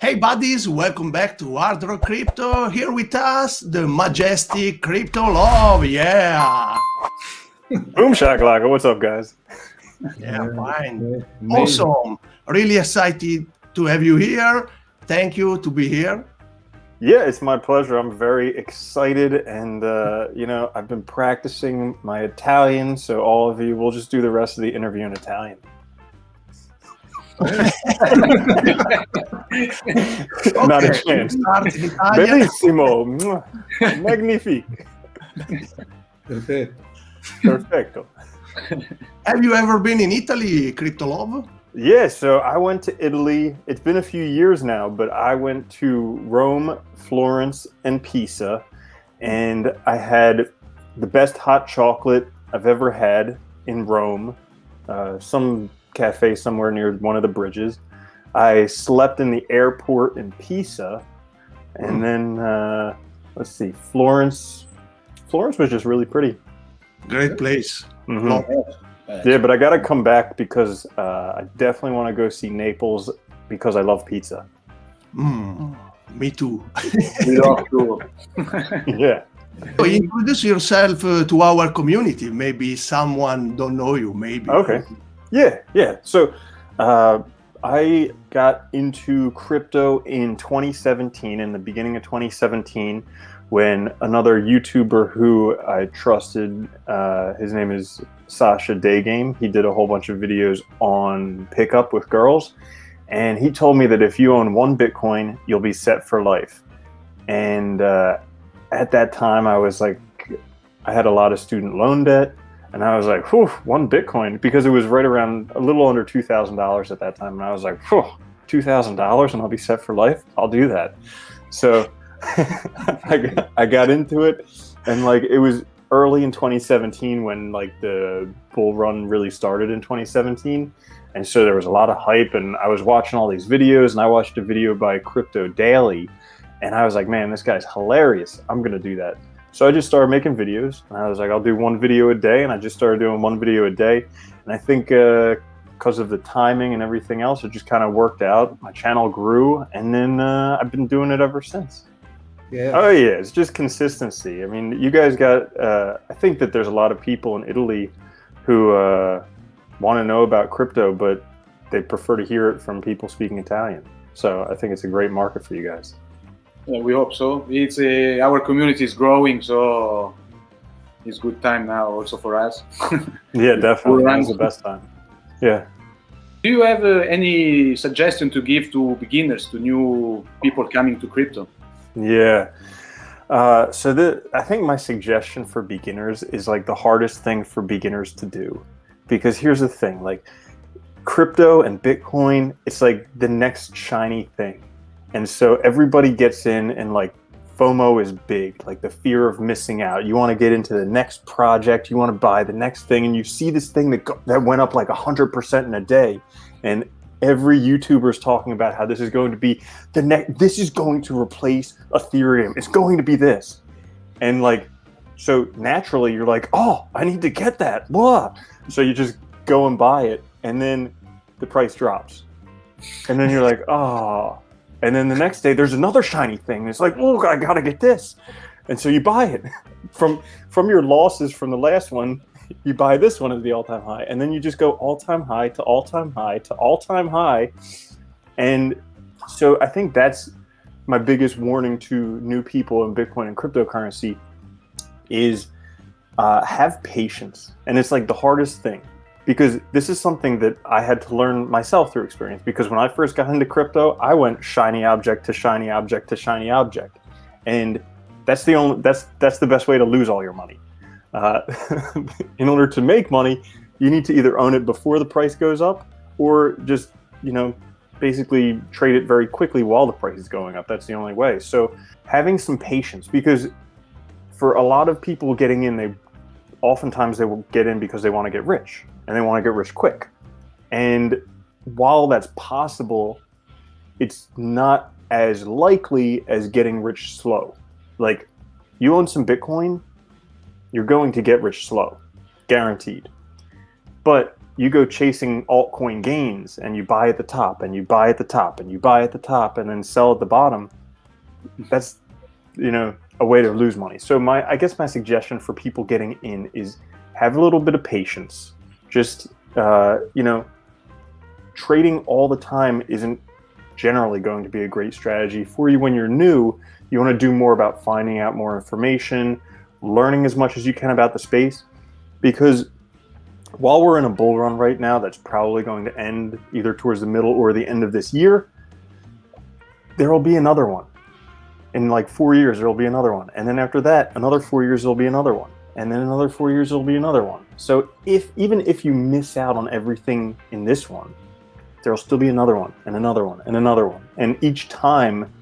Hey buddies, welcome back to Hard Rock Crypto. Here with us, the majestic Crypto Love, yeah. Boom shakalaka, what's up guys? Yeah, fine. Awesome. Really excited to have you here. Thank you to be here. Yeah, it's my pleasure. I'm very excited and, I've been practicing my Italian, so all of you, we'll just do the rest of the interview in Italian. Not a chance. Bellissimo. Magnifique. Perfetto. Have you ever been in Italy, Crypto Love? Yeah, so I went to Italy. It's been a few years now, but I went to Rome, Florence, and Pisa, and I had the best hot chocolate I've ever had in Rome. Some cafe somewhere near one of the bridges. I slept in the airport in Pisa, and then let's see, Florence. Florence was just really pretty. Great place. Mm-hmm. Yeah, but I got to come back because I definitely want to go see Naples because I love pizza. Me too. We love to. Yeah. So introduce yourself to our community. Maybe someone don't know you. Maybe. Okay. Yeah. So I got into crypto in 2017, in the beginning of 2017, when another YouTuber who I trusted, his name is Sasha Daygame. He did a whole bunch of videos on pickup with girls. And he told me that if you own one Bitcoin, you'll be set for life. And at that time, I was like, I had a lot of student loan debt. And I was like, whew, one Bitcoin, because it was right around a little under $2,000 at that time. And I was like, whew, $2,000 and I'll be set for life? I'll do that. So I got into it, and like it was early in 2017 when like the bull run really started in 2017. And so there was a lot of hype, and I was watching all these videos, and I watched a video by Crypto Daily, and I was like, man, this guy's hilarious. I'm going to do that. So I just started making videos, and I was like, I'll do one video a day. And I just started doing one video a day. And I think because of the timing and everything else, it just kind of worked out. My channel grew, and then I've been doing it ever since. Yeah. Oh yeah, it's just consistency. I mean, you guys got, I think that there's a lot of people in Italy who want to know about crypto, but they prefer to hear it from people speaking Italian. So I think it's a great market for you guys. Yeah, we hope so. It's our community is growing, so it's good time now also for us. Yeah, definitely. It's the best time. Yeah. Do you have any suggestion to give to beginners, to new people coming to crypto? Yeah. So I think my suggestion for beginners is like the hardest thing for beginners to do, because here's the thing, like crypto and Bitcoin, it's like the next shiny thing. And so everybody gets in, and like FOMO is big, like the fear of missing out. You want to get into the next project, you want to buy the next thing, and you see this thing that went up like 100% in a day, and every YouTuber is talking about how this is going to be this is going to replace Ethereum. It's going to be this. And like, so naturally you're like, oh, I need to get that. Blah. So you just go and buy it, and then the price drops. And then you're like, oh. And then the next day there's another shiny thing. It's like, oh, I gotta get this. And so you buy it. From your losses from the last one, you buy this one at the all-time high, and then you just go all-time high to all-time high to all-time high. And so I think that's my biggest warning to new people in Bitcoin and cryptocurrency is have patience. And it's like the hardest thing, because this is something that I had to learn myself through experience, because when I first got into crypto, I went shiny object to shiny object to shiny object. And that's the best way to lose all your money. In order to make money, you need to either own it before the price goes up, or just, basically trade it very quickly while the price is going up. That's the only way. So having some patience, because for a lot of people getting in, oftentimes they will get in because they want to get rich, and they want to get rich quick. And while that's possible, it's not as likely as getting rich slow. Like, you own some Bitcoin, you're going to get rich slow, guaranteed. But you go chasing altcoin gains and you buy at the top and you buy at the top and you buy at the top and then sell at the bottom, that's, you know, a way to lose money. So I guess my suggestion for people getting in is have a little bit of patience. Just, you know, trading all the time isn't generally going to be a great strategy for you when you're new. You want to do more about finding out more information, learning as much as you can about the space, because while we're in a bull run right now that's probably going to end either towards the middle or the end of this year, there will be another one. In like 4 years, there will be another one. And then after that, another 4 years, there'll be another one. And then another 4 years, there'll be another one. So even if you miss out on everything in this one, there'll still be another one and another one and another one. And each time,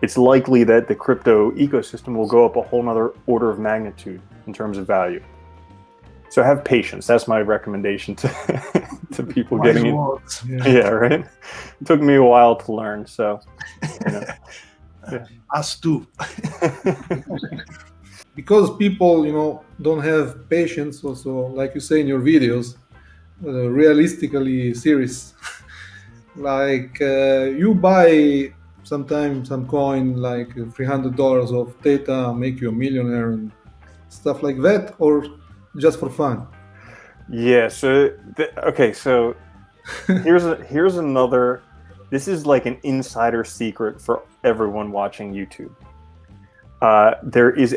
it's likely that the crypto ecosystem will go up a whole nother order of magnitude in terms of value. So have patience. That's my recommendation to people getting in. Yeah, right? It took me a while to learn, so, you know. Yeah. Us too. Because people, you know, don't have patience, also, like you say in your videos, realistically serious. Like you buy sometimes some coin like $300 of theta, make you a millionaire and stuff like that, or just for fun? Yeah. So okay. So here's another. This is like an insider secret for everyone watching YouTube. There is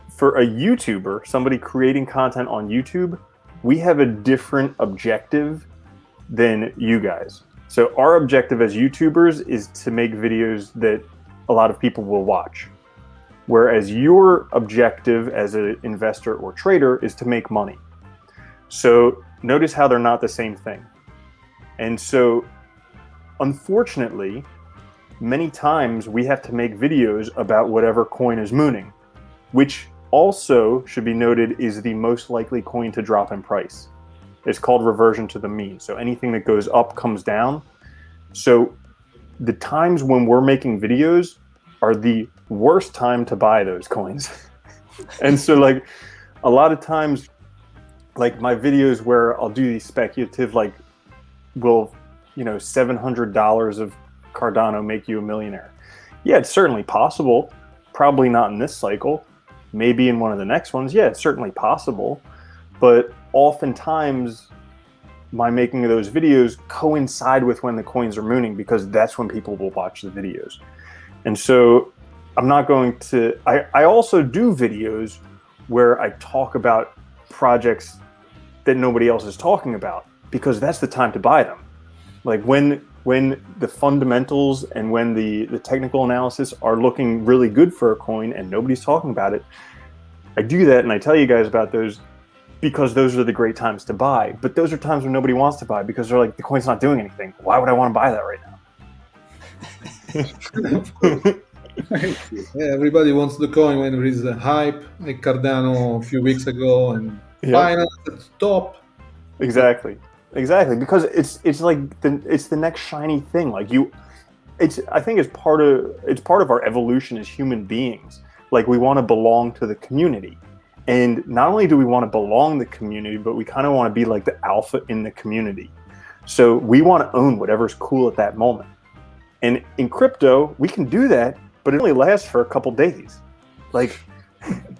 for a YouTuber, somebody creating content on YouTube, we have a different objective than you guys. So our objective as YouTubers is to make videos that a lot of people will watch. Whereas your objective as an investor or trader is to make money. So notice how they're not the same thing. And so unfortunately, many times we have to make videos about whatever coin is mooning, which also should be noted is the most likely coin to drop in price. It's called reversion to the mean. So anything that goes up comes down. So the times when we're making videos are the worst time to buy those coins. And so like a lot of times, like my videos where I'll do these speculative, like, will, you know, $700 of Cardano make you a millionaire? Yeah, it's certainly possible. Probably not in this cycle. Maybe in one of the next ones. Yeah, it's certainly possible. But oftentimes, my making of those videos coincide with when the coins are mooning, because that's when people will watch the videos. And so I'm not going to, I also do videos where I talk about projects that nobody else is talking about, because that's the time to buy them. Like when the fundamentals and when the technical analysis are looking really good for a coin and nobody's talking about it, I do that and I tell you guys about those because those are the great times to buy. But those are times when nobody wants to buy because they're like, the coin's not doing anything. Why would I want to buy that right now? Yeah, everybody wants the coin when there is a hype, like Cardano a few weeks ago, and Binance at the top. Exactly, because it's like it's the next shiny thing. Like I think it's part of our evolution as human beings. Like we want to belong to the community, and not only do we want to belong to the community, but we kind of want to be like the alpha in the community. So we want to own whatever's cool at that moment. And in crypto, we can do that, but it only lasts for a couple days. Like,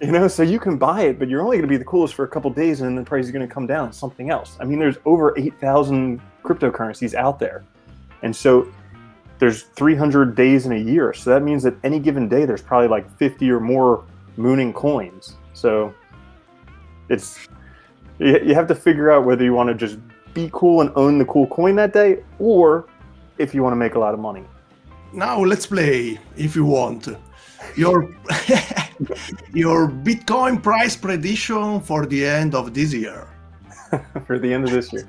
you know, so you can buy it, but you're only going to be the coolest for a couple days, and then the price is going to come down to something else. I mean, there's over 8,000 cryptocurrencies out there. And so there's 300 days in a year. So that means that any given day, there's probably like 50 or more mooning coins. So you have to figure out whether you want to just be cool and own the cool coin that day, or if you want to make a lot of money. Now let's play, if you want, your your Bitcoin price prediction for the end of this year. For the end of this year.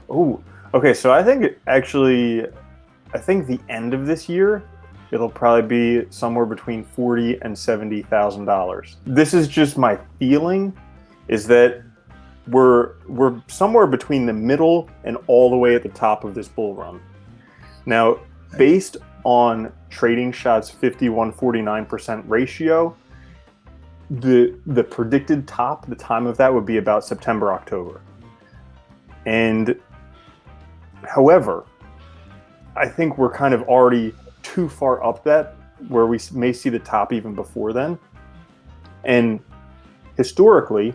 Oh, okay. So I think the end of this year, it'll probably be somewhere between $40,000 and $70,000. This is just my feeling, is that we're somewhere between the middle and all the way at the top of this bull run. Now, based on Trading Shot's 51-49% ratio, the predicted top, the time of that would be about September, October. And however, I think we're kind of already too far up that, where we may see the top even before then. And historically,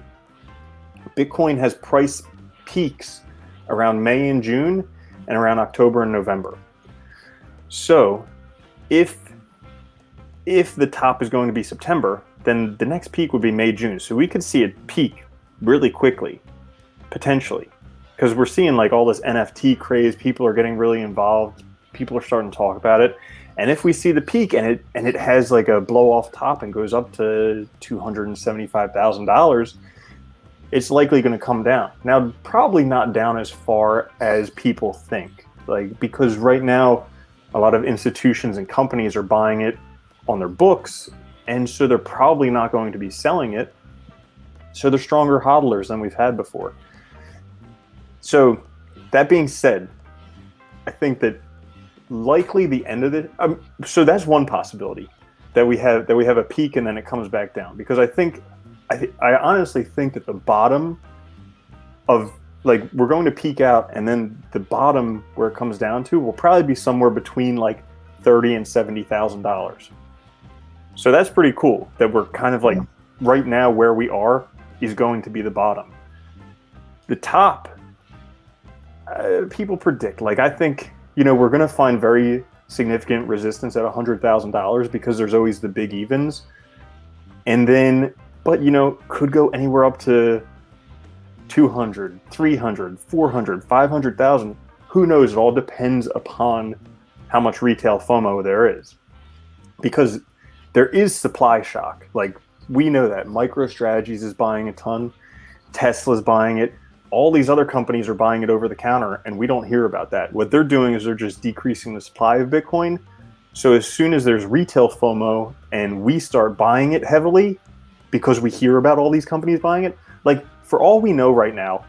Bitcoin has price peaks around May and June and around October and November. So if the top is going to be September, then the next peak would be May, June. So we could see a peak really quickly, potentially, because we're seeing like all this NFT craze. People are getting really involved. People are starting to talk about it. And if we see the peak and it has like a blow off top and goes up to $275,000, it's likely going to come down. Now, probably not down as far as people think, like, because right now a lot of institutions and companies are buying it on their books, and so they're probably not going to be selling it. So they're stronger hodlers than we've had before. So that being said, I think that likely the end of it. So that's one possibility, that we have a peak and then it comes back down. Because I honestly think that the bottom of, like, we're going to peak out, and then the bottom where it comes down to will probably be somewhere between like $30,000 and $70,000. So that's pretty cool that we're kind of like right now where we are is going to be the bottom. The top, people predict, like, I think, we're going to find very significant resistance at $100,000 because there's always the big evens. And then, but, could go anywhere up to 200, 300, 400, 500,000. Who knows? It all depends upon how much retail FOMO there is. Because there is supply shock. Like, we know that. MicroStrategies is buying a ton. Tesla's buying it. All these other companies are buying it over the counter, and we don't hear about that. What they're doing is they're just decreasing the supply of Bitcoin. So as soon as there's retail FOMO and we start buying it heavily because we hear about all these companies buying it, like, for all we know right now,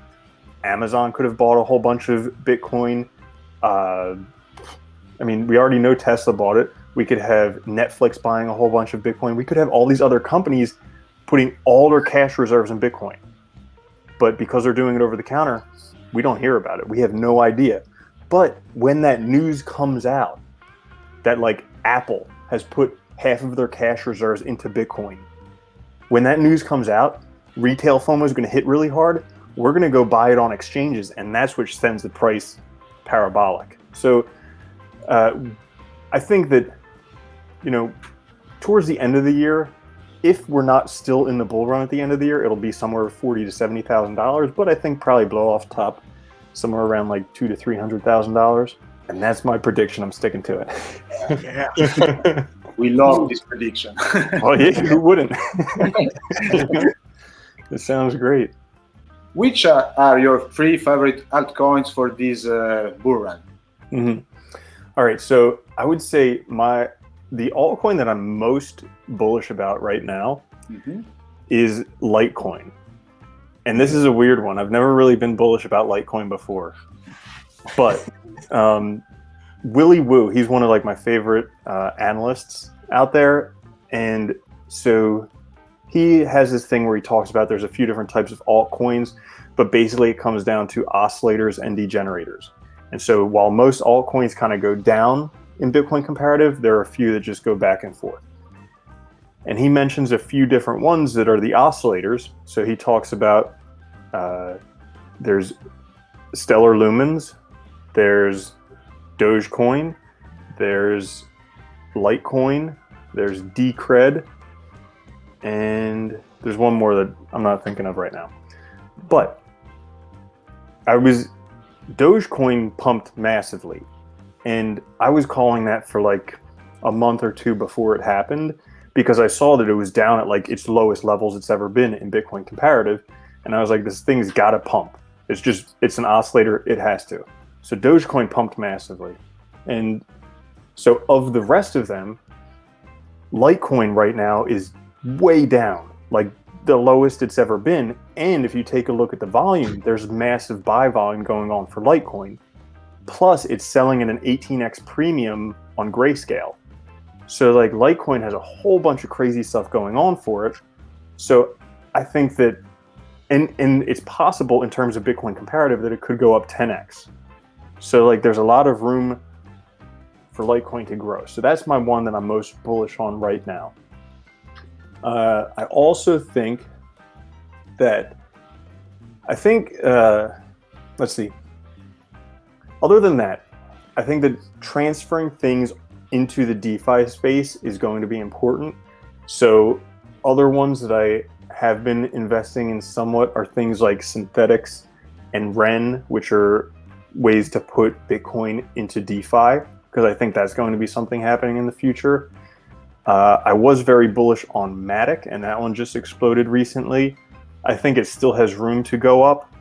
Amazon could have bought a whole bunch of Bitcoin. We already know Tesla bought it. We could have Netflix buying a whole bunch of Bitcoin. We could have all these other companies putting all their cash reserves in Bitcoin. But because they're doing it over the counter, we don't hear about it. We have no idea. But when that news comes out that, like, Apple has put half of their cash reserves into Bitcoin, when that news comes out, retail FOMO is going to hit really hard. We're going to go buy it on exchanges, and that's what sends the price parabolic. So I think that, towards the end of the year, if we're not still in the bull run at the end of the year, it'll be somewhere $40,000 to $70,000. But I think probably blow off top somewhere around like $200,000 to $300,000. And that's my prediction. I'm sticking to it. Yeah. We love this prediction. Well, yeah, who wouldn't? It sounds great. Which are your 3 favorite altcoins for this bull run? Mm-hmm. All right, so I would say the altcoin that I'm most bullish about right now is Litecoin. And this is a weird one. I've never really been bullish about Litecoin before. But Willy Woo, he's one of like my favorite analysts out there. And so he has this thing where he talks about there's a few different types of altcoins, but basically it comes down to oscillators and degenerators. And so while most altcoins kind of go down in Bitcoin comparative, there are a few that just go back and forth. And he mentions a few different ones that are the oscillators. So he talks about there's Stellar Lumens, there's Dogecoin, there's Litecoin, there's Decred, and there's one more that I'm not thinking of right now. But Dogecoin pumped massively, and I was calling that for like a month or two before it happened because I saw that it was down at like its lowest levels it's ever been in Bitcoin comparative, and I was like, this thing's got to pump. It's an oscillator, it has to. So Dogecoin pumped massively, and so of the rest of them, Litecoin right now is way down, like the lowest it's ever been. And if you take a look at the volume, there's massive buy volume going on for Litecoin. Plus, it's selling at an 18x premium on Grayscale. So like Litecoin has a whole bunch of crazy stuff going on for it. So I think that and it's possible in terms of Bitcoin comparative that it could go up 10x. So like there's a lot of room for Litecoin to grow. So that's my one that I'm most bullish on right now. I also think that, let's see. Other than that, I think that transferring things into the DeFi space is going to be important. So other ones that I have been investing in somewhat are things like synthetics and Ren, which are ways to put Bitcoin into DeFi, because I think that's going to be something happening in the future. I was very bullish on Matic, and that one just exploded recently. I think it still has room to go up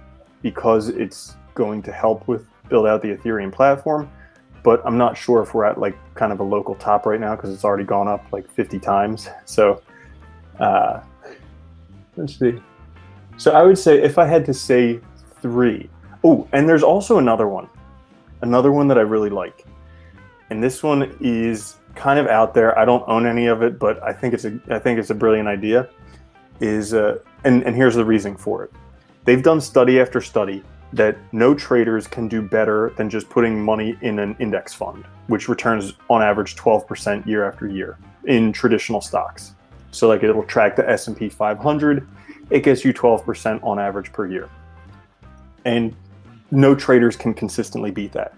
because it's going to help with build out the Ethereum platform, but I'm not sure if we're at like kind of a local top right now because it's already gone up like 50 times. So let's see. So I would say if I had to say 3. Oh, and there's also another one that I really like. And this one is kind of out there. I don't own any of it, but I think it's a brilliant idea. And here's the reason for it. They've done study after study that no traders can do better than just putting money in an index fund, which returns on average 12% year after year in traditional stocks. So like it'll track the S&P 500. It gets you 12% on average per year. And no traders can consistently beat that.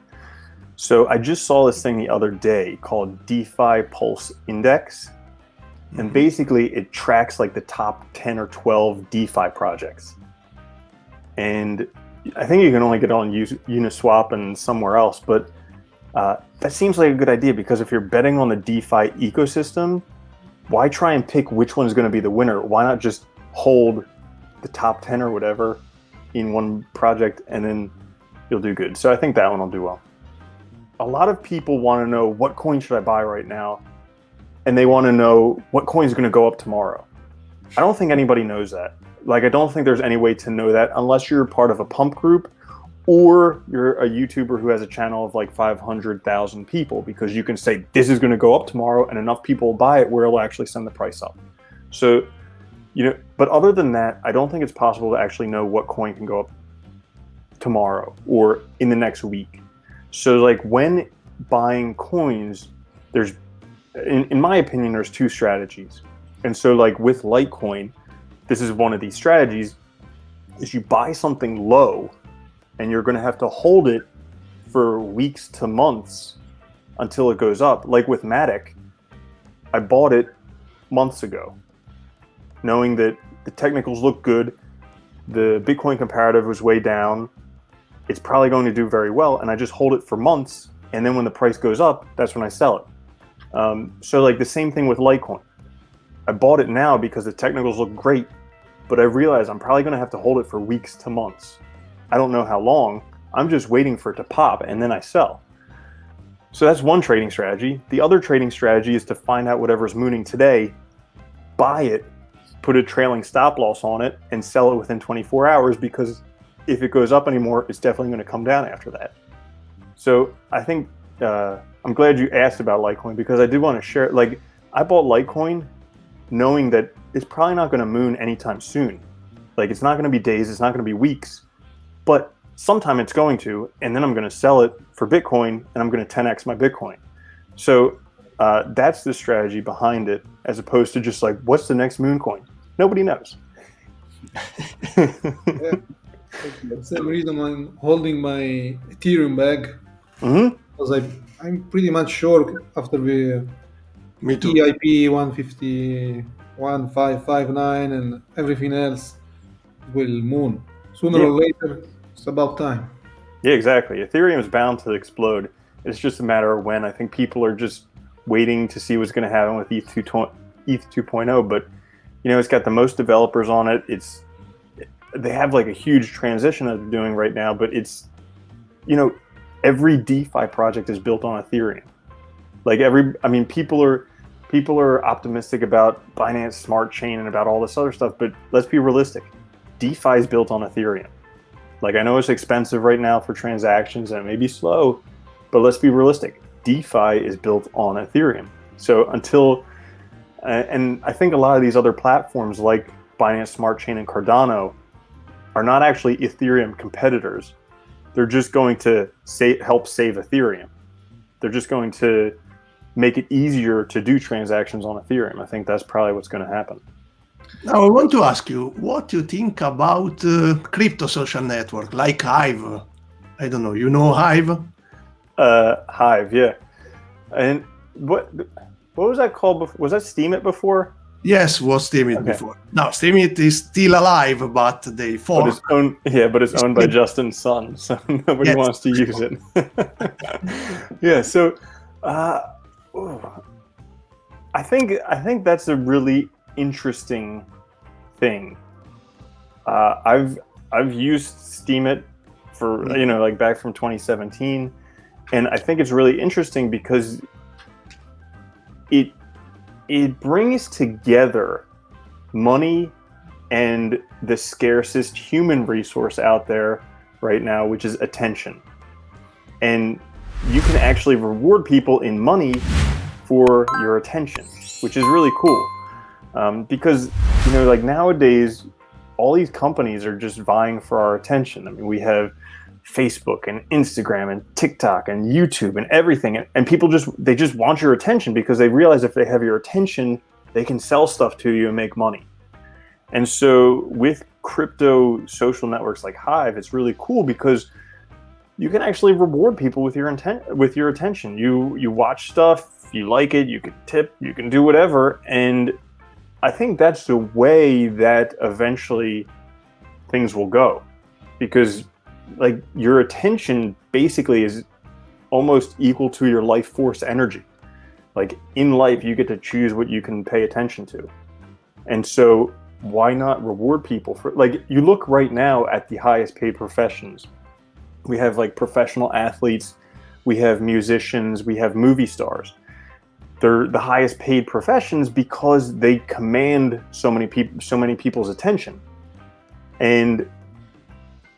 So I just saw this thing the other day called DeFi Pulse Index. And basically it tracks like the top 10 or 12 DeFi projects. And I think you can only get on Uniswap and somewhere else, but that seems like a good idea because if you're betting on the DeFi ecosystem, why try and pick which one's going to be the winner? Why not just hold the top 10 or whatever in one project and then you'll do good. So I think that one will do well. A lot of people want to know what coin should I buy right now, and they want to know what coin is going to go up tomorrow. I don't think anybody knows that. Like, I don't think there's any way to know that unless you're part of a pump group or you're a YouTuber who has a channel of like 500,000 people, because you can say this is going to go up tomorrow and enough people will buy it where it'll actually send the price up. So, but other than that, I don't think it's possible to actually know what coin can go up tomorrow or in the next week. So like when buying coins, there's, in my opinion, there's 2 strategies. And so like with Litecoin, this is one of these strategies, is you buy something low and you're going to have to hold it for weeks to months until it goes up. Like with Matic, I bought it months ago, knowing that the technicals look good, the Bitcoin comparative was way down, it's probably going to do very well, and I just hold it for months, and then when the price goes up, that's when I sell it. So like the same thing with Litecoin. I bought it now because the technicals look great, but I realize I'm probably going to have to hold it for weeks to months. I don't know how long. I'm just waiting for it to pop, and then I sell. So that's one trading strategy. The other trading strategy is to find out whatever's mooning today, buy it, put a trailing stop loss on it, and sell it within 24 hours, because if it goes up anymore, it's definitely going to come down after that. So I think I'm glad you asked about Litecoin, because I did want to share. Like, I bought Litecoin knowing that it's probably not going to moon anytime soon. Like, it's not going to be days, it's not going to be weeks, but sometime it's going to, and then I'm going to sell it for Bitcoin, and I'm going to 10x my Bitcoin. So that's the strategy behind it, as opposed to just like, what's the next moon coin? Nobody knows. Yeah. That's the reason I'm holding my Ethereum bag. Because I'm pretty much sure after the Me too. EIP 151,559 and everything else will moon. Sooner or later, it's about time. Yeah, exactly. Ethereum is bound to explode. It's just a matter of when. I think people are just waiting to see what's going to happen with ETH 2.0, but it's got the most developers on it. They have like a huge transition that they're doing right now, but it's, every DeFi project is built on Ethereum. Like people are optimistic about Binance Smart Chain and about all this other stuff, but let's be realistic. DeFi is built on Ethereum. Like, I know it's expensive right now for transactions and it may be slow, but let's be realistic. DeFi is built on Ethereum. So and I think a lot of these other platforms like Binance Smart Chain and Cardano, are not actually Ethereum competitors. They're just going to help save Ethereum. They're just going to make it easier to do transactions on Ethereum. I think that's probably what's going to happen. Now, I want to ask you, what you think about crypto social network like Hive? I don't know, you know Hive? Hive, yeah. And what was that called before? Was that Steemit before? Yes, was Steemit before. Now, Steemit is still alive, but they fork. But it's owned by Justin's son, so nobody wants to use it. Yeah, so I think that's a really interesting thing. I've used Steemit for like back from 2017, and I think it's really interesting because it brings together money and the scarcest human resource out there right now, which is attention. And you can actually reward people in money for your attention, which is really cool. Because, like nowadays, all these companies are just vying for our attention. I mean, we have Facebook and Instagram and TikTok and YouTube and everything. And people just want your attention because they realize if they have your attention, they can sell stuff to you and make money. And so with crypto social networks like Hive, it's really cool because you can actually reward people with your attention. You watch stuff, you like it, you can tip, you can do whatever. And I think that's the way that eventually things will go, because like your attention basically is almost equal to your life force energy. Like in life, you get to choose what you can pay attention to. And so why not reward people for, like, you look right now at the highest paid professions. We have like professional athletes, we have musicians, we have movie stars. They're the highest paid professions because they command so many people's attention. And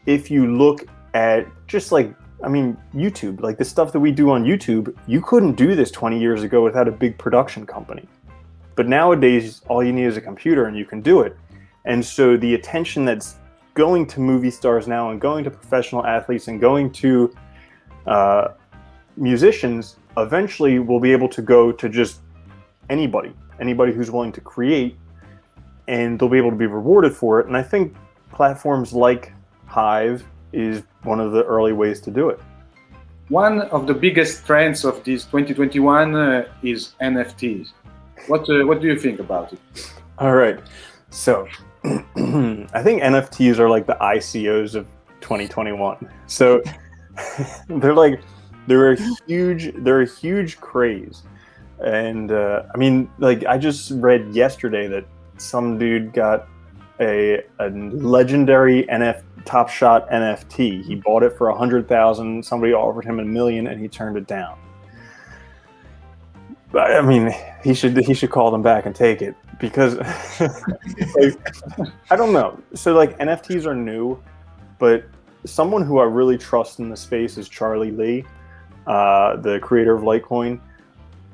if you look at just like, I mean, YouTube, like the stuff that we do on YouTube, you couldn't do this 20 years ago without a big production company. But nowadays, all you need is a computer and you can do it. And so the attention that's going to movie stars now and going to professional athletes and going to musicians eventually will be able to go to just anybody who's willing to create, and they'll be able to be rewarded for it. And I think platforms like Hive is one of the early ways to do it. One of the biggest trends of this 2021 is NFTs. What do you think about it? All right, so I think NFTs are like the ICOs of 2021. So they're a huge craze, and I mean, like I just read yesterday that some dude got a legendary Top Shot NFT. He bought it for $100,000. Somebody offered him $1 million, and he turned it down. But I mean, he should call them back and take it, because like, I don't know. So like NFTs are new, but someone who I really trust in the space is Charlie Lee, the creator of Litecoin.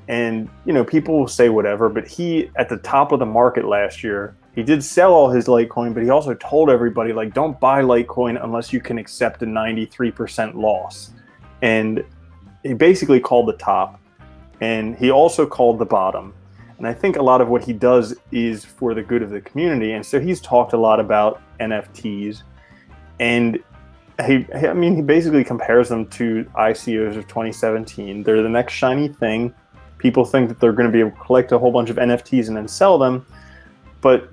And people will say whatever, but he, at the top of the market last year, he did sell all his Litecoin, but he also told everybody, like, don't buy Litecoin unless you can accept a 93% loss. And he basically called the top, and he also called the bottom. And I think a lot of what he does is for the good of the community. And so he's talked a lot about NFTs, and he basically compares them to ICOs of 2017. They're the next shiny thing. People think that they're going to be able to collect a whole bunch of NFTs and then sell them, but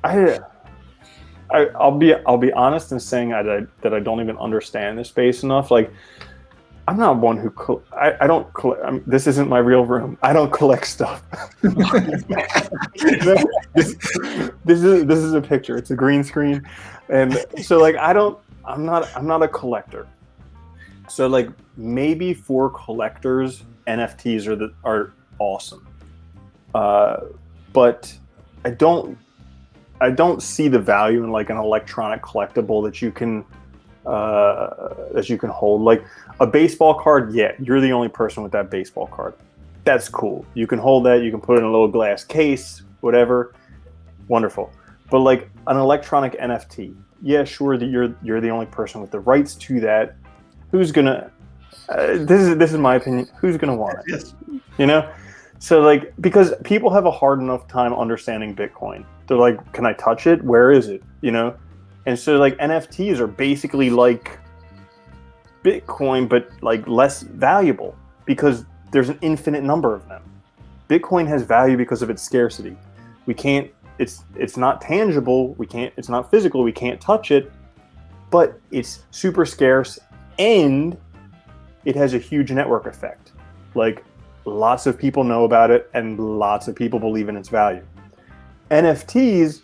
I'll be honest in saying that I don't even understand this space enough. Like, I'm not one who I don't collect. This isn't my real room. I don't collect stuff. This is a picture. It's a green screen, and so like I'm not a collector. So like maybe for collectors, NFTs are awesome, but I don't see the value in like an electronic collectible that you can hold. Like a baseball card, yeah, you're the only person with that baseball card. That's cool. You can hold that. You can put it in a little glass case, whatever. Wonderful. But like an electronic NFT. Yeah, sure, that you're the only person with the rights to that. Who's gonna? This is my opinion. Who's gonna want it? Yes. You know, so like because people have a hard enough time understanding Bitcoin. They're like, can I touch it? Where is it? You know, and so like NFTs are basically like Bitcoin, but like less valuable because there's an infinite number of them. Bitcoin has value because of its scarcity. We can't. It's not tangible. We can't. It's not physical. We can't touch it, but it's super scarce and it has a huge network effect. Like lots of people know about it and lots of people believe in its value. NFTs,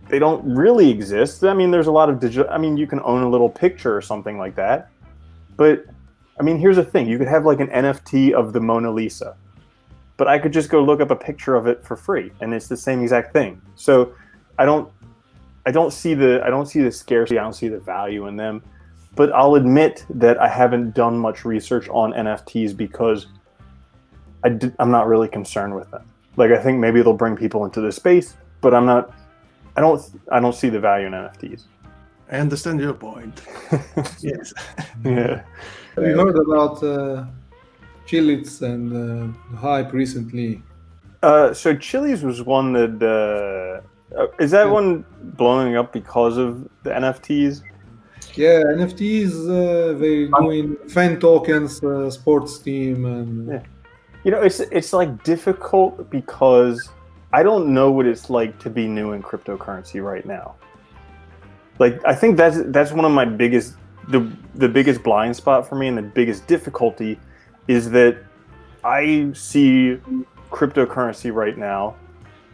they don't really exist. I mean, there's a lot of digital. I mean, you can own a little picture or something like that, but I mean, here's the thing: you could have like an NFT of the Mona Lisa. But I could just go look up a picture of it for free, and it's the same exact thing. So I don't see the scarcity. I don't see the value in them. But I'll admit that I haven't done much research on NFTs because I'm not really concerned with them. Like I think maybe they'll bring people into the space, but I'm not. I don't see the value in NFTs. I understand your point. Yes. Yeah. We heard about Chili's and the hype recently. So Chili's was one that is that one blowing up because of the NFTs? Yeah, NFTs, they doing fan tokens, sports team, and Yeah. You know, it's like difficult because I don't know what it's like to be new in cryptocurrency right now. Like I think that's one of my biggest the biggest blind spot for me and the biggest difficulty is that I see cryptocurrency right now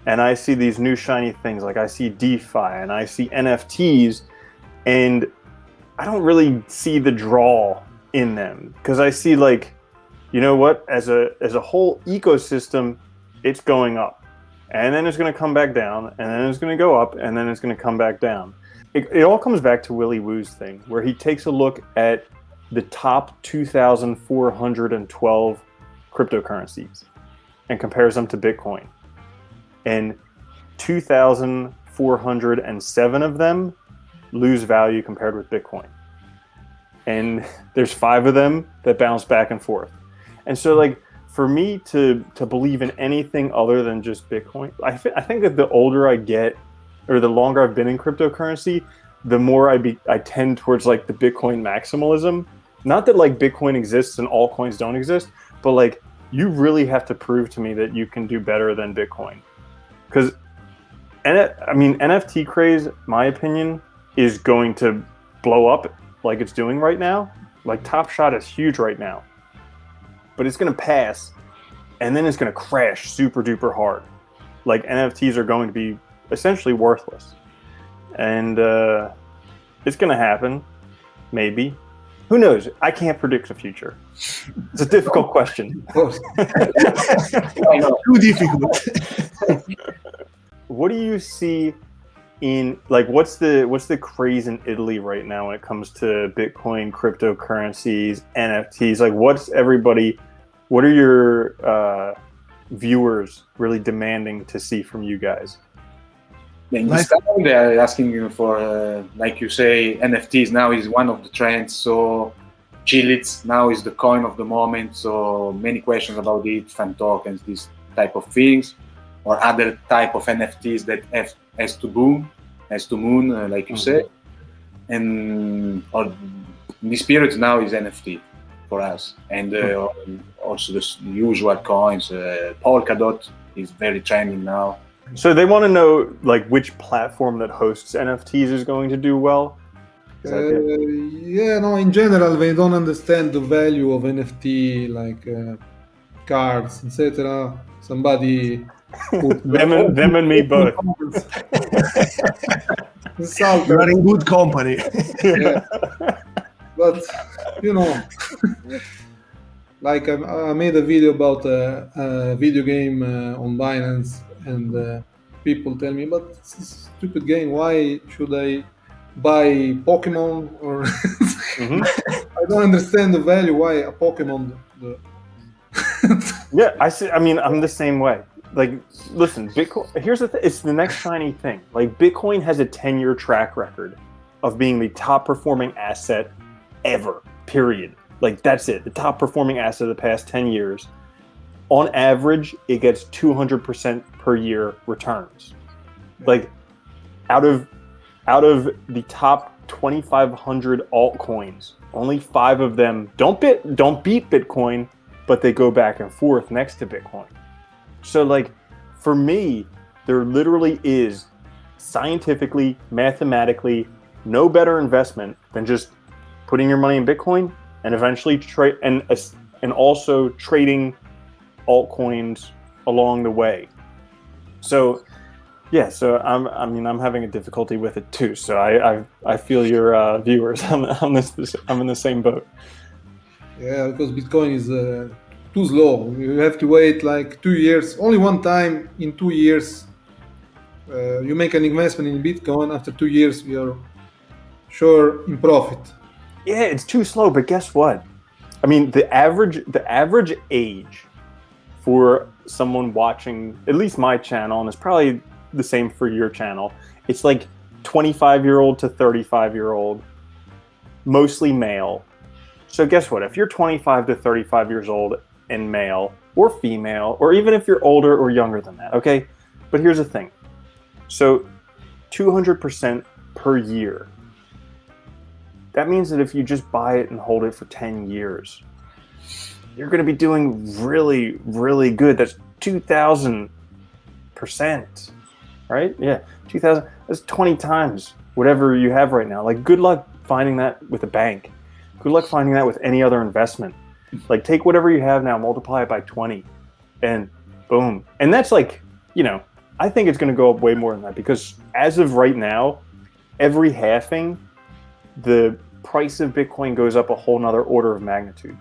and I see these new shiny things like I see DeFi and I see NFTs and I don't really see the draw in them because I see like, you know what, as a whole ecosystem, it's going up and then it's going to come back down and then it's going to go up and then it's going to come back down. It all comes back to Willy Woo's thing where he takes a look at the top 2,412 cryptocurrencies and compares them to Bitcoin. And 2,407 of them lose value compared with Bitcoin. And there's 5 of them that bounce back and forth. And so like for me to believe in anything other than just Bitcoin, I think that the older I get or the longer I've been in cryptocurrency, the more I tend towards like the Bitcoin maximalism. Not that like Bitcoin exists and altcoins don't exist, but like you really have to prove to me that you can do better than Bitcoin. Because NFT craze, my opinion, is going to blow up like it's doing right now. Like Top Shot is huge right now, but it's going to pass and then it's going to crash super duper hard. Like NFTs are going to be essentially worthless, and it's going to happen, maybe. Who knows? I can't predict the future. It's a difficult question. of course. Too difficult. What do you see in like what's the craze in Italy right now when it comes to Bitcoin, cryptocurrencies, NFTs? Like what are your viewers really demanding to see from you guys? In this time, they are asking you for, like you say, NFTs now is one of the trends. So Chili's now is the coin of the moment. So many questions about it, fan tokens, this type of things, or other type of NFTs that has to moon, like you say. And or this period now is NFT for us. And also the usual coins, Polkadot is very trending now. So they want to know like which platform that hosts NFTs is going to do well. Yeah, no, in general, they don't understand the value of NFT, like cards, etc. Somebody put them and me both. You are in good company. Yeah. But you know, like I made a video about a video game on Binance, and people tell me, but it's a stupid game. Why should I buy Pokemon? Or I don't understand the value. Why a Pokemon? Yeah, I see. I mean, I'm the same way. like, listen, Bitcoin, here's the thing, it's the next shiny thing. Like, Bitcoin has a 10-year track record of being the top performing asset ever, period. Like, that's it, the top performing asset of the past 10 years. On average, it gets 200% per year returns. Like, out of the top 2,500 altcoins, only 5 of them don't beat Bitcoin, but they go back and forth next to Bitcoin. So, like, for me, there literally is scientifically, mathematically, no better investment than just putting your money in Bitcoin and eventually trade and also trading altcoins along the way. So, yeah, so I'm having a difficulty with it too. So I feel your viewers on this. I'm in the same boat. Yeah, because Bitcoin is too slow. You have to wait like 2 years. Only one time in 2 years, you make an investment in Bitcoin. After 2 years, you're sure in profit. Yeah, it's too slow. But guess what? I mean, the average age for someone watching at least my channel, and it's probably the same for your channel, it's like 25-year-old to 35-year-old, mostly male. So guess what? If you're 25 to 35 years old and male or female, or even if you're older or younger than that, okay? But here's the thing. So 200% per year. That means that if you just buy it and hold it for 10 years, you're going to be doing really, really good. That's 2,000%, right? Yeah, 2,000. That's 20 times whatever you have right now. Like, good luck finding that with a bank. Good luck finding that with any other investment. Like, take whatever you have now, multiply it by 20, and boom. And that's like, you know, I think it's going to go up way more than that, because as of right now, every halving, the price of Bitcoin goes up a whole nother order of magnitude.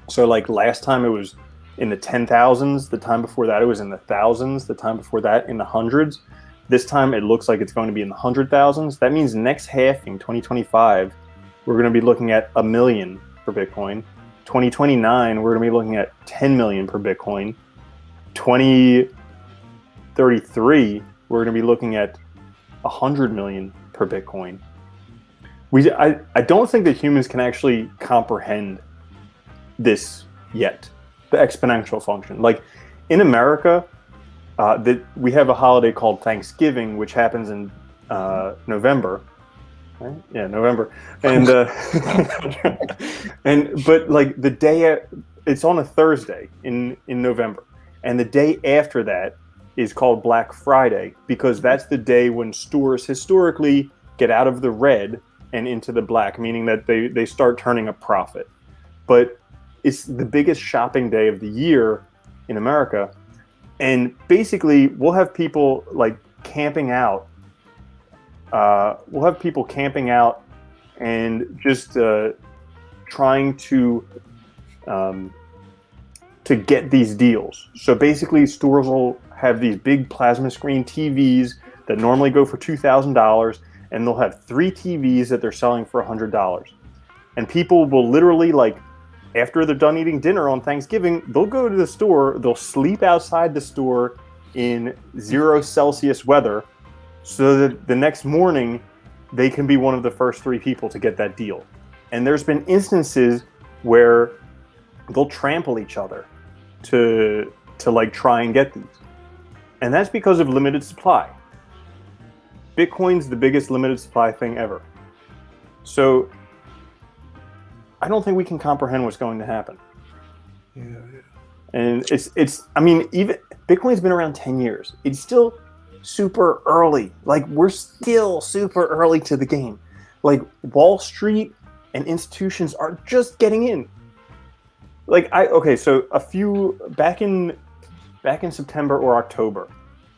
So like last time it was in the 10,000s, the time before that it was in the thousands, the time before that in the hundreds. This time it looks like it's going to be in the 100,000s. That means next halving, 2025, we're going to be looking at 1 million for Bitcoin. 2029, we're going to be looking at 10 million per Bitcoin. 2033, we're going to be looking at 100 million per Bitcoin. I don't think that humans can actually comprehend this yet, the exponential function. Like in America, we have a holiday called Thanksgiving, which happens in November. Right? Yeah, November. And but like the day, it's on a Thursday in November, and the day after that is called Black Friday, because that's the day when stores historically get out of the red and into the black, meaning that they start turning a profit. But it's the biggest shopping day of the year in America. And basically, we'll have people like camping out. We'll have people camping out and just trying to get these deals. So basically, stores will have these big plasma screen TVs that normally go for $2,000, and they'll have 3 TVs that they're selling for $100. And people will literally, like, after they're done eating dinner on Thanksgiving, they'll go to the store, they'll sleep outside the store in 0 Celsius weather, so that the next morning they can be one of the first 3 people to get that deal. And there's been instances where they'll trample each other to like try and get these. And that's because of limited supply. Bitcoin's the biggest limited supply thing ever. So I don't think we can comprehend what's going to happen. Yeah. And it's I mean, even Bitcoin's been around 10 years. It's still super early. Like, we're still super early to the game. Like, Wall Street and institutions are just getting in. Like, so back in September or October,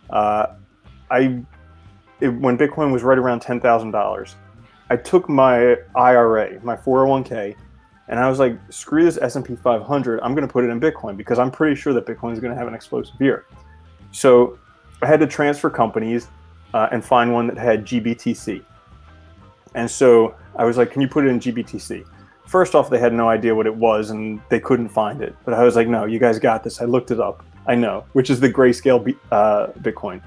when Bitcoin was right around $10,000, I took my IRA, my 401k, and I was like, screw this S&P 500. I'm going to put it in Bitcoin, because I'm pretty sure that Bitcoin is going to have an explosive year. So I had to transfer companies and find one that had GBTC. And so I was like, can you put it in GBTC? First off, they had no idea what it was and they couldn't find it. But I was like, no, you guys got this. I looked it up. I know, which is the grayscale Bitcoin.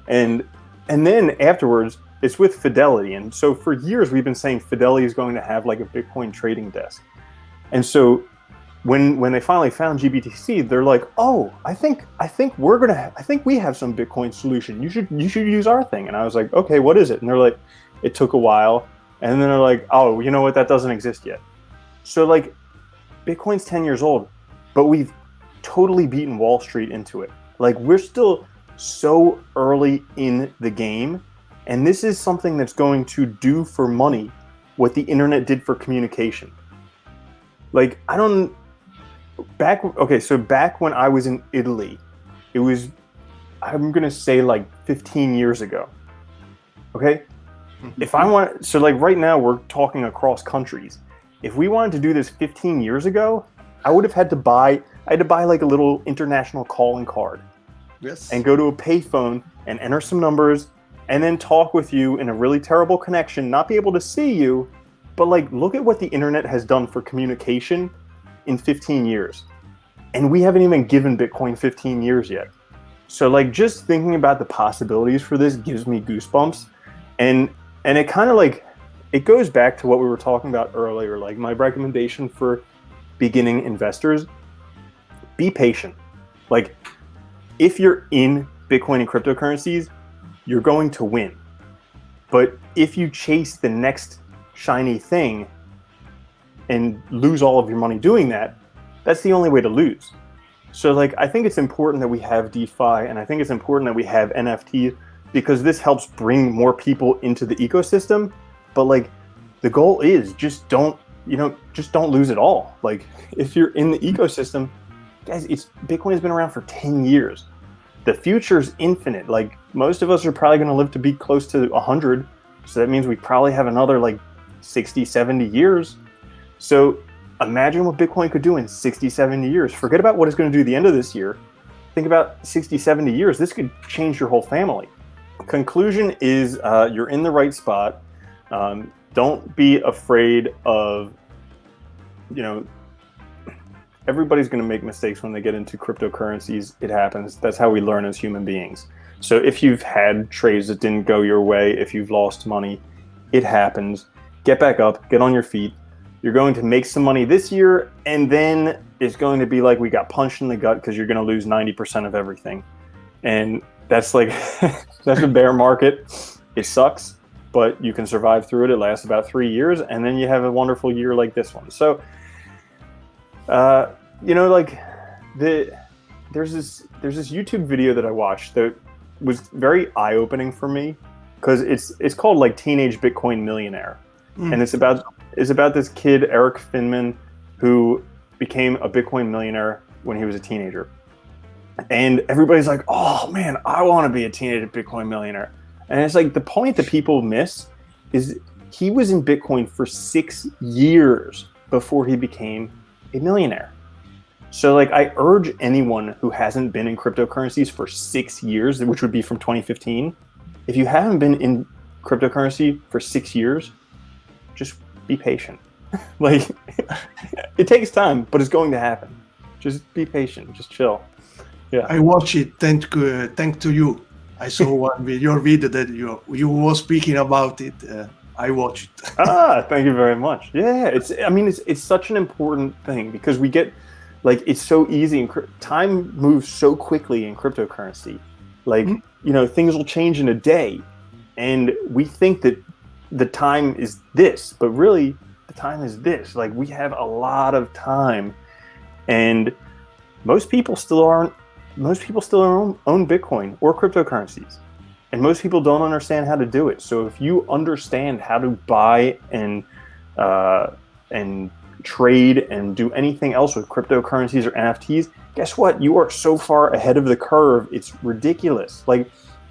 And then afterwards, it's with Fidelity. And so for years, we've been saying Fidelity is going to have like a Bitcoin trading desk. And so when they finally found GBTC, they're like, oh, I think we have some Bitcoin solution. You should use our thing. And I was like, okay, what is it? And they're like, it took a while. And then they're like, oh, you know what? That doesn't exist yet. So like Bitcoin's 10 years old, but we've totally beaten Wall Street into it. Like we're still so early in the game. And this is something that's going to do for money what the internet did for communication. Like back when I was in Italy, it was, I'm going to say like 15 years ago. Okay. If I want, so like right now we're talking across countries. If we wanted to do this 15 years ago, I would have had to buy like a little international calling card. Yes. And go to a payphone and enter some numbers and then talk with you in a really terrible connection, not be able to see you, but like look at what the internet has done for communication in 15 years. And we haven't even given Bitcoin 15 years yet. So like just thinking about the possibilities for this gives me goosebumps. And it kind of like, it goes back to what we were talking about earlier. Like my recommendation for beginning investors, be patient. Like if you're in Bitcoin and cryptocurrencies, you're going to win. But if you chase the next shiny thing and lose all of your money doing that, that's the only way to lose. So like, I think it's important that we have DeFi, and I think it's important that we have NFTs, because this helps bring more people into the ecosystem. But like, the goal is just don't lose it all. Like if you're in the ecosystem, guys, Bitcoin has been around for 10 years. The future is infinite. Like most of us are probably going to live to be close to 100. So that means we probably have another like 60, 70 years. So imagine what Bitcoin could do in 60, 70 years. Forget about what it's going to do at the end of this year. Think about 60, 70 years. This could change your whole family. Conclusion is you're in the right spot. Don't be afraid of, everybody's going to make mistakes when they get into cryptocurrencies. It happens. That's how we learn as human beings. So if you've had trades that didn't go your way, if you've lost money, it happens. Get back up, get on your feet. You're going to make some money this year, and then it's going to be like we got punched in the gut because you're going to lose 90% of everything. And that's like, that's a bear market. It sucks, but you can survive through it. It lasts about 3 years, and then you have a wonderful year like this one. So, there's this YouTube video that I watched that was very eye-opening for me, because it's called like Teenage Bitcoin Millionaire. And it's about this kid, Eric Finman, who became a Bitcoin millionaire when he was a teenager. And everybody's like, oh man, I want to be a teenage Bitcoin millionaire. And it's like, the point that people miss is he was in Bitcoin for 6 years before he became a millionaire. So like, I urge anyone who hasn't been in cryptocurrencies for 6 years, which would be from 2015, if you haven't been in cryptocurrency for 6 years, just be patient. Like, it takes time, but it's going to happen. Just be patient, just chill. Yeah. I watch it. Thanks to you. I saw your video that you were speaking about it. I watched it. Thank you very much. Yeah, it's such an important thing, because we get, like, it's so easy, and time moves so quickly in cryptocurrency. Like, things will change in a day, and we think that the time is this, but really the time is this. Like, we have a lot of time, and most people still own Bitcoin or cryptocurrencies, and most people don't understand how to do it. So if you understand how to buy and trade and do anything else with cryptocurrencies or NFTs, guess what? You are so far ahead of the curve. It's ridiculous. Like,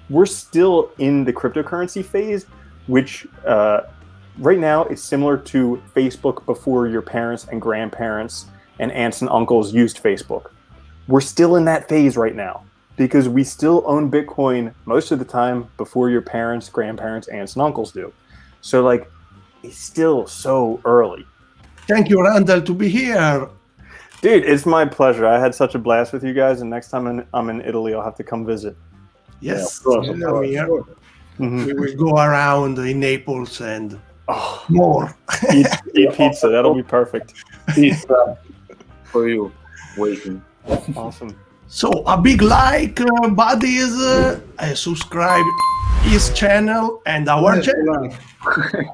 we're still in the cryptocurrency phase, which right now it's similar to Facebook before your parents and grandparents and aunts and uncles used Facebook. We're still in that phase right now, because we still own Bitcoin most of the time before your parents, grandparents, aunts, and uncles do. So like, it's still so early. Thank you, Randall, to be here. Dude, it's my pleasure. I had such a blast with you guys, and next time I'm in Italy, I'll have to come visit. Yes, of course, you of know, course. yeah. Sure. Mhm. We will go around in Naples and Oh, more. eat pizza. That'll be perfect. Pizza for you, waiting. Awesome. So a big like, buddies, subscribe his channel and our Yes, channel. like.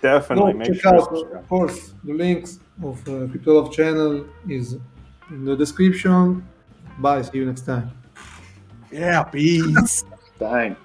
Definitely No, make check sure. out, of course, the links of Crypto Love channel is in the description. Bye. See you next time. Yeah, peace. Time.